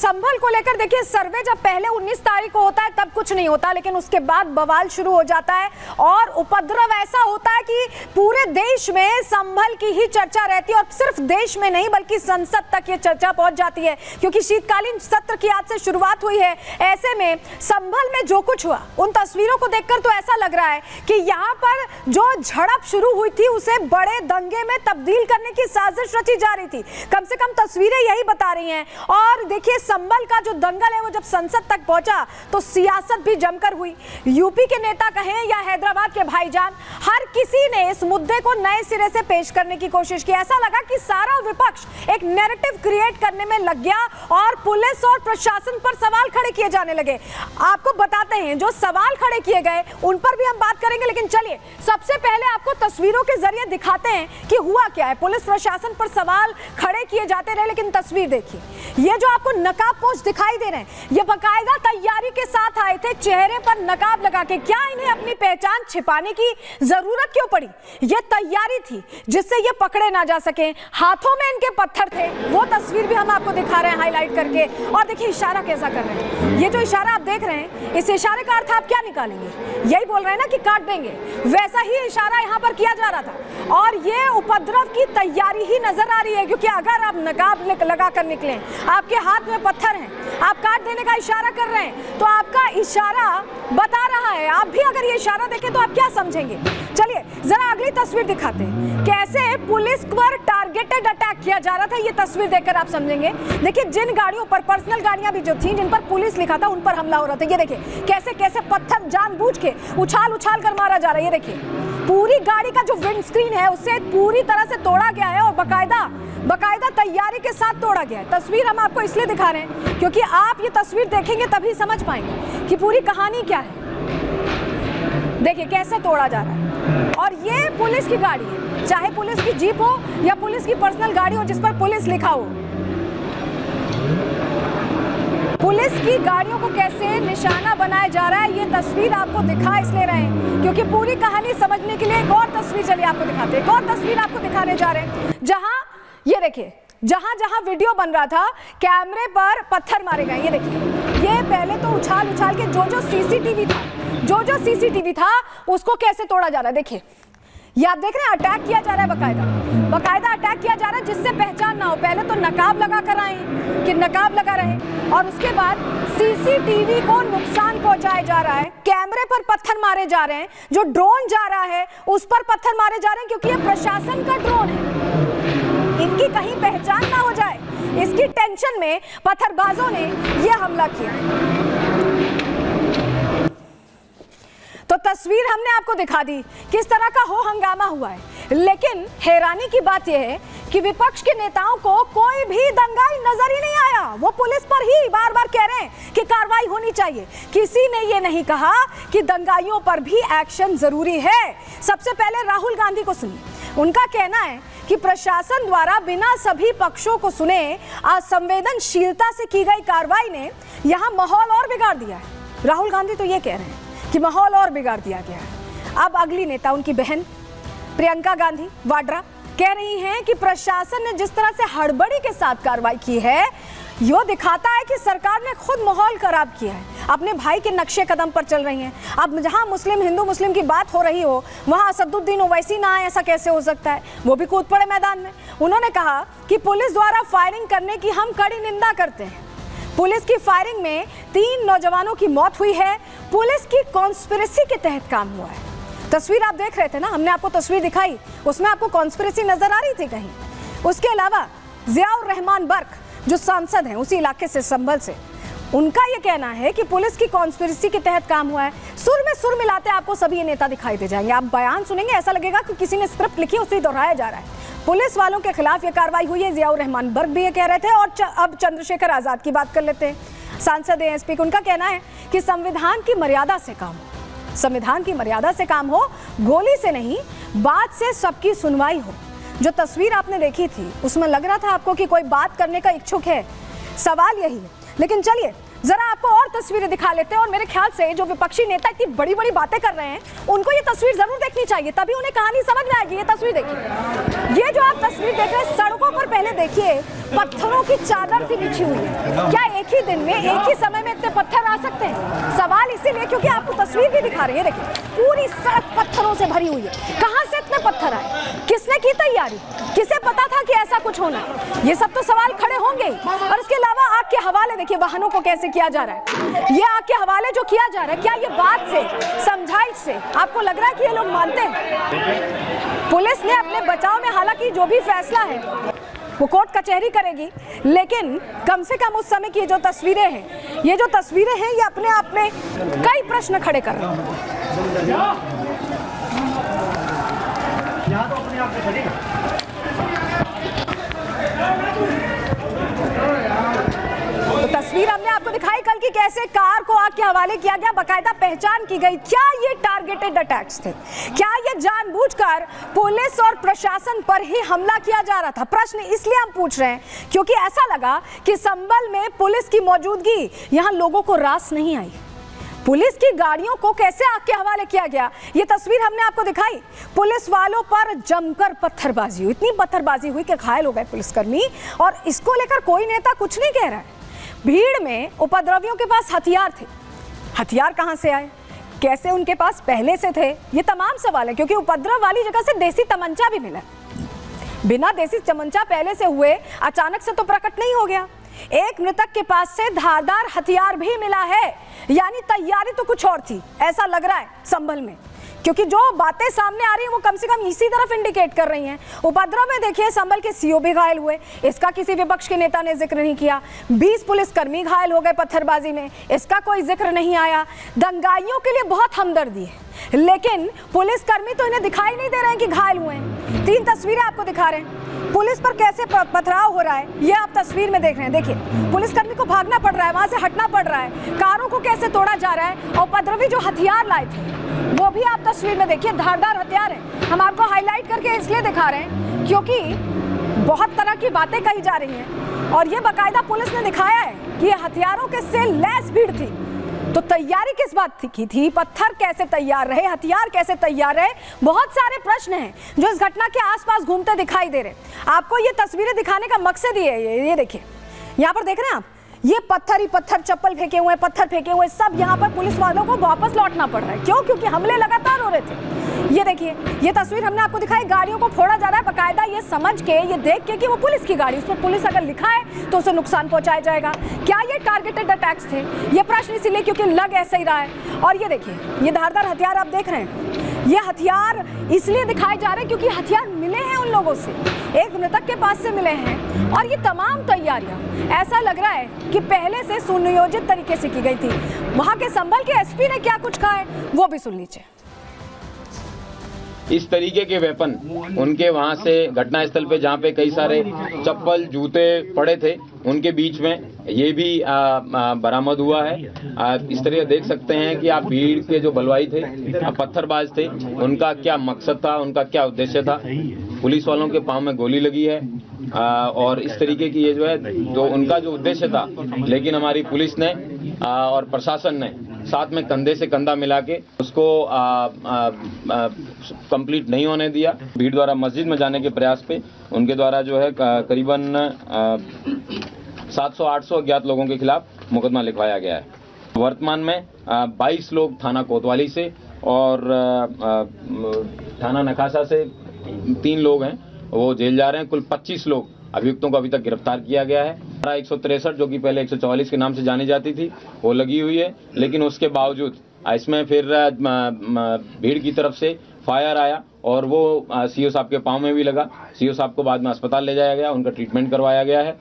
संभल को लेकर देखिए, सर्वे जब पहले 19 तारीख को होता है तब कुछ नहीं होता, लेकिन उसके बाद बवाल शुरू हो जाता है और उपद्रव ऐसा होता है कि पूरे देश में संभल की ही चर्चा रहती है। और सिर्फ देश में नहीं बल्कि संसद तक ये चर्चा पहुंच जाती है, क्योंकि शीतकालीन सत्र की आज से शुरुआत हुई है। ऐसे में संभल में जो कुछ हुआ, उन तस्वीरों को देखकर तो ऐसा लग रहा है कि यहाँ पर जो झड़प शुरू हुई थी उसे बड़े दंगे में तब्दील करने की साजिश रची जा रही थी। कम से कम तस्वीरें यही बता रही हैं। और देखिए, संभल का जो दंगल है वो जब संसद तक पहुंचा तो सियासत भी जमकर हुई। यूपी के नेता कहें या हैदराबाद के भाईजान, हर किसी ने इस मुद्दे को नए सिरे से पेश करने की कोशिश की। ऐसा लगा कि सारा विपक्ष एक नैरेटिव क्रिएट करने में लग गया और पुलिस और प्रशासन पर सवाल खड़े किए जाने लगे। आपको बताते हैं जो सवाल खड़े किए गए उन पर भी हम बात करेंगे, लेकिन चलिए सबसे पहले आपको तस्वीरों के जरिए दिखाते हैं कि हुआ क्या है। पुलिस प्रशासन पर सवाल खड़े किए जाते रहे, लेकिन तस्वीर देखिए, ये जो आपको नकाबपोश दिखाई दे रहे हैं, ये बाकायदा तैयारी के साथ आए थे, चेहरे पर नकाब लगा के। क्या इन्हें अपनी पहचान छिपाने की जरूरत क्यों पड़ी? ये तैयारी थी जिससे ये पकड़े ना जा सके। हाथों में इनके पत्थर थे, वो तस्वीर भी हम आपको दिखा रहे हैं हाईलाइट करके। और देखिए इशारा कैसा कर रहे हैं, ये जो इशारा आप देख रहे हैं, इस इशारे का अर्थ आप क्या निकालेंगे? यही बोल रहे हैं ना कि काट देंगे, वैसा ही इशारा यहाँ पर किया जा रहा था। और ये उपद्रव की तैयारी ही नजर आ रही है, क्योंकि अगर आप नकाब लगा कर निकले, आपके हाथ में पत्थर हैं, आप काट देने का इशारा कर रहे हैं, तो आपका इशारा बता रहा है। आप भी अगर ये इशारा देखें तो आप क्या समझेंगे? चलिए जरा अगली तस्वीर दिखाते हैं, कैसे पुलिस पर टारगेटेड अटैक किया जा रहा था। ये तस्वीर देखकर आप समझेंगे। देखिए, जिन गाड़ियों पर, पर्सनल गाड़ियां भी जो थी जिन पर पुलिस लिखा था, उन पर हमला हो रहा था। ये देखिए कैसे कैसे पत्थर जानबूझ के उछाल उछाल कर मारा जा रहा है। ये देखिए, पूरी गाड़ी का जो विंडस्क्रीन है उससे पूरी तरह से तोड़ा गया है और बकायदा तैयारी के साथ तोड़ा गया है। तस्वीर हम आपको इसलिए दिखा रहे हैं क्योंकि आप ये तस्वीर देखेंगे तभी समझ पाएंगे कि पूरी कहानी क्या है। देखिए कैसे तोड़ा जा रहा है। और ये पुलिस की गाड़ी है, चाहे पुलिस की जीप हो या पुलिस की पर्सनल गाड़ी हो जिस पर पुलिस लिखा हो। पुलिस की गाड़ियों को कैसे निशाना बनाया जा रहा है, ये तस्वीर आपको दिखा इसलिए रहे हैं क्योंकि पूरी कहानी समझने के लिए एक और तस्वीर चलिए आपको दिखाते हैं। एक और तस्वीर आपको दिखाने जा रहे हैं, जहां ये देखिए, जहां वीडियो बन रहा था, कैमरे पर पत्थर मारे गए। ये देखिए, ये पहले तो उछाल के जो सीसीटीवी था उसको कैसे तोड़ा जा रहा है। देखिए, ये आप देख रहे हैं, अटैक किया जा रहा है, बकायदा अटैक किया जा रहा है जिससे पहचान ना हो। पहले तो नकाब लगा कर आए कि नकाब लगा रहे, और उसके बाद सीसीटीवी को नुकसान पहुंचाया जा रहा है, कैमरे पर पत्थर मारे जा रहे हैं, जो ड्रोन जा रहा है उस पर पत्थर मारे जा रहे हैं क्योंकि ये प्रशासन का ड्रोन है, इनकी कहीं पहचान ना हो जाए, इसकी टेंशन में पत्थरबाजों ने यह हमला किया। तो तस्वीर हमने आपको दिखा दी किस तरह का हो हंगामा हुआ है, लेकिन हैरानी की बात यह है कि विपक्ष के नेताओं को कोई भी दंगाई नजर ही नहीं आया। वो पुलिस पर ही बार बार कह रहे हैं कि कार्रवाई होनी चाहिए। किसी ने ये नहीं कहा कि दंगाइयों पर भी एक्शन जरूरी है। सबसे पहले राहुल गांधी को सुनिए, उनका कहना है कि प्रशासन द्वारा बिना सभी पक्षों को सुने असंवेदनशीलता से की गई कार्रवाई ने यहां माहौल और बिगाड़ दिया है। राहुल गांधी तो ये कह रहे हैं कि माहौल और बिगाड़ दिया गया है। अब अगली नेता, उनकी बहन प्रियंका गांधी वाड्रा, कह रही हैं कि प्रशासन ने जिस तरह से हड़बड़ी के साथ कार्रवाई की है, यह दिखाता है कि सरकार ने खुद माहौल खराब किया है, अपने भाई के नक्शे कदम पर चल रही हैं। अब जहां हिंदू मुस्लिम की बात हो रही हो, वहां असदुद्दीन ओवैसी ना आए, ऐसा कैसे हो सकता है? वो भी कूद पड़े मैदान में। उन्होंने कहा कि पुलिस द्वारा फायरिंग करने की हम कड़ी निंदा करते हैं। पुलिस की फायरिंग में 3 नौजवानों की मौत हुई है, पुलिस की कॉन्स्पिरेसी के तहत काम हुआ है। तस्वीर आप देख रहे थे ना, हमने आपको तस्वीर दिखाई, उसमें आपको कॉन्स्पिरेसी नजर आ रही थी कहीं? उसके अलावा जियाउर रहमान बर्क जो सांसद हैं उसी इलाके से, संभल से, उनका यह कहना है कि पुलिस की कॉन्स्पिरेसी के तहत काम हुआ है। सुर में सुर मिलाते आपको सभी ये नेता दिखाई दे जाएंगे। आप बयान सुनेंगे ऐसा लगेगा कि किसी ने स्क्रिप्ट लिखी, उसे दोहराया जा रहा है। पुलिस वालों के खिलाफ यह कार्रवाई हुई है, जियाउर रहमान बर्क भी ये कह रहे थे। और अब चंद्रशेखर आजाद की बात कर लेते हैं, सांसद एएसपी, उनका कहना है कि संविधान की मर्यादा से काम हो, संविधान की मर्यादा से काम हो, गोली से नहीं, बात से सबकी सुनवाई हो। जो तस्वीर आपने देखी थी उसमें लग रहा था आपको कि कोई बात करने का इच्छुक है, सवाल यही है। लेकिन चलिए जरा आपको और तस्वीरें दिखा लेते हैं। और मेरे ख्याल से जो विपक्षी नेता इतनी बड़ी बड़ी बातें कर रहे हैं, उनको ये तस्वीर जरूर देखनी चाहिए, तभी उन्हें कहानी समझ में आएगी। ये तस्वीर देखिए, ये जो आप तस्वीर देख रहे हैं, सड़कों पर पहले देखिए पत्थरों की चादर सी बिछी हुई है। क्या एक ही दिन में, एक ही समय में इतने पत्थर आ सकते हैं? सवाल इसीलिए क्योंकि आपको तस्वीर भी दिखा रही है। देखिए पूरी सड़क पत्थरों से भरी हुई है। कहां से इतने पत्थर आए? किसने की तैयारी? किसे पता था कि ऐसा कुछ होना? ये सब तो सवाल खड़े होंगे। और इसके अलावा आग के हवाले देखिए वाहनों को कैसे किया जा रहा है। ये आग के हवाले जो किया जा रहा है, क्या ये बात से, समझाइश से आपको लग रहा है कि ये लोग मानते हैं? पुलिस ने अपने बचाव में हालांकि जो भी फैसला है वो कोर्ट कचहरी करेगी, लेकिन कम से कम उस समय की जो तस्वीरें हैं, ये अपने आप में कई प्रश्न खड़े कर रही हैं। तो तस्वीर हमने आपको दिखाई कल की, कैसे कार को आग के हवाले किया गया, बाकायदा पहचान की गई। क्या ये टारगेटेड अटैक्स थे? क्या ये जानबूझकर पुलिस और प्रशासन पर ही हमला किया जा रहा था? प्रश्न इसलिए हम पूछ रहे हैं क्योंकि ऐसा लगा कि संभल में पुलिस की मौजूदगी यहां लोगों को रास नहीं आई। पुलिस की गाड़ियों को कैसे आग के हवाले किया गया, ये तस्वीर हमने आपको दिखाई। पुलिस वालों पर जमकर पत्थरबाजी हुई, इतनी पत्थरबाजी हुई कि घायल हो गए पुलिसकर्मी, और इसको लेकर कोई नेता कुछ नहीं कह रहा है। भीड़ में उपद्रवियों के पास हथियार थे। हथियार कहां से आए, कैसे उनके पास पहले से थे, ये तमाम सवाल है। क्योंकि उपद्रव वाली जगह से देसी तमंचा भी मिला, बिना देसी तमंचा पहले से हुए अचानक से तो प्रकट नहीं हो गया। एक मृतक के पास से धारदार हथियार भी मिला है, यानी तैयारी तो कुछ और थी, ऐसा लग रहा है संभल में। क्योंकि जो बातें सामने आ रही हैं वो कम से कम इसी तरफ इंडिकेट कर रही हैं। उपद्रव में देखिए संभल के सीओ भी घायल हुए, इसका किसी विपक्ष के नेता ने जिक्र नहीं किया। 20 पुलिसकर्मी घायल हो गए पत्थरबाजी में, इसका कोई जिक्र नहीं आया। दंगाइयों के लिए बहुत हमदर्दी है, लेकिन पुलिसकर्मी तो इन्हें दिखाई नहीं दे रहे हैं कि घायल हुए हैं। 3 तस्वीरें आपको दिखा रहे हैं, पुलिस पर कैसे पथराव हो रहा है, ये आप तस्वीर में देख रहे हैं। देखिए पुलिसकर्मी को भागना पड़ रहा है, वहां से हटना पड़ रहा है, कारों को कैसे तोड़ा जा रहा है। और उपद्रवी जो हथियार लाए थे वो भी आप तस्वीर में देखिए, धारदार हथियार है। हम आपको हाईलाइट करके इसलिए दिखा रहे हैं क्योंकि बहुत तरह की बातें कही जा रही हैं, और ये बाकायदा पुलिस ने दिखाया है कि ये हथियारों के से लैस भीड़ थी। तो तैयारी किस बात की थी? पत्थर कैसे तैयार रहे, हथियार कैसे तैयार रहे? बहुत सारे प्रश्न हैं जो इस घटना के आसपास घूमते दिखाई दे रहे। आपको ये तस्वीरें दिखाने का मकसद ये देखिए, यहाँ पर देख रहे हैं आप, ये पत्थर ही पत्थर, चप्पल फेंके हुए, पत्थर फेंके हुए, सब यहाँ पर पुलिस वालों को वापस लौटना पड़ रहा है। क्यों? क्योंकि हमले लगातार हो रहे थे। ये देखिए, ये तस्वीर हमने आपको दिखाई, गाड़ियों को फोड़ा जा रहा है बाकायदा, ये समझ के, ये देख के कि वो पुलिस की गाड़ी, उस पर पुलिस अगर लिखा है तो उसे नुकसान पहुंचाया जाएगा। क्या ये टारगेटेड अटैक्स थे? ये प्रश्न इसीलिए क्योंकि लग ऐसा ही रहा है। और ये देखिए, ये धारदार हथियार आप देख रहे हैं, ये हथियार इसलिए दिखाए जा रहे हैं क्योंकि हथियार मिले हैं उन लोगों से, एक मृतक के पास से मिले हैं। और ये तमाम तैयारियां ऐसा लग रहा है कि पहले से सुनियोजित तरीके से की गई थी। वहां के संभल के एसपी ने क्या कुछ कहा है वो भी सुन लीजिए। इस तरीके के वेपन उनके वहां से घटनास्थल पे, जहाँ पे कई सारे चप्पल जूते पड़े थे, उनके बीच में ये भी बरामद हुआ है। इस तरह देख सकते हैं कि आप भीड़ के जो बलवाई थे, पत्थरबाज थे, उनका क्या मकसद था, उनका क्या उद्देश्य था। पुलिस वालों के पांव में गोली लगी है, और इस तरीके की ये जो है, जो उनका जो उद्देश्य था, लेकिन हमारी पुलिस ने और प्रशासन ने साथ में कंधे से कंधा मिला के उसको कंप्लीट नहीं होने दिया। भीड़ द्वारा मस्जिद में जाने के प्रयास पे उनके द्वारा जो है करीबन 700-800 अज्ञात लोगों के खिलाफ मुकदमा लिखवाया गया है। वर्तमान में 22 लोग थाना कोतवाली से और थाना नखासा से 3 लोग हैं, वो जेल जा रहे हैं। कुल 25 लोग अभियुक्तों को अभी तक गिरफ्तार किया गया है। 163 जो कि पहले 144 के नाम से जानी जाती थी, वो लगी हुई है, लेकिन उसके बावजूद इसमें फिर भीड़ की तरफ से फायर आया और वो सीओ साहब के पांव में भी लगा। सीओ साहब को बाद में अस्पताल ले जाया गया, उनका ट्रीटमेंट करवाया गया है।